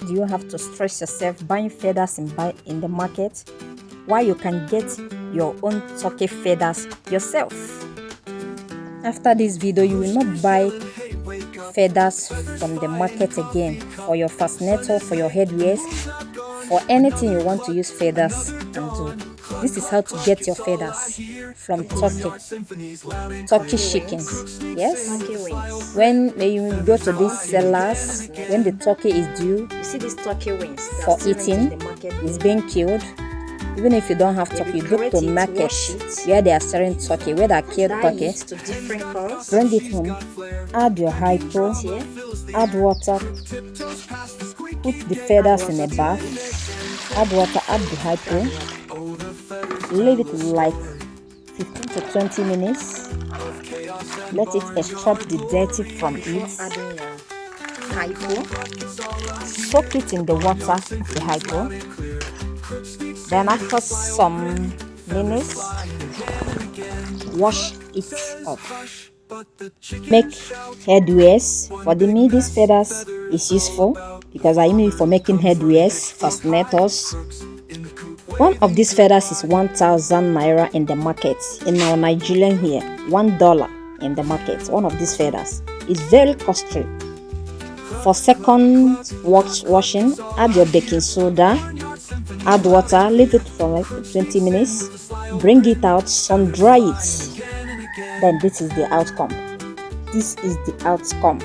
do you have to stress yourself buying feathers in the market, while you can get your own turkey feathers yourself? After this video, you will not buy feathers from the market again for your fascinator, for your headwears, for anything you want to use feathers and do. This is how to get your feathers from turkey chickens. Yes, when you go to these sellers, when the turkey is due, you see these turkey wings for eating, it's being killed. Even if you don't have turkey, you go to market where they are selling turkey, where they are killed turkey. Bring it home, add your hypo, add water, put the feathers in a bath, add water, add the hypo, leave it like 15 to 20 minutes. Let it extract the dirty from it. Soak it in the water of the hypo. Then after some minutes, wash it up. Make headwears. For me, these feathers is useful because I use it for making headwears, fascinators. One of these feathers is 1,000 naira in the market. In our Nigerian here, $1 in the market. One of these feathers is very costly. For second washing, add your baking soda, add water, leave it for like 20 minutes, bring it out, sun dry it. Then this is the outcome. This is the outcome.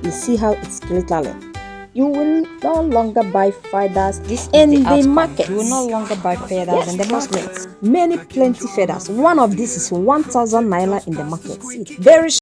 You see how it's glittering. You will no longer buy feathers in the market. You will no longer buy feathers in the market. Plenty feathers. One of these is 1,000 naira in the market. Very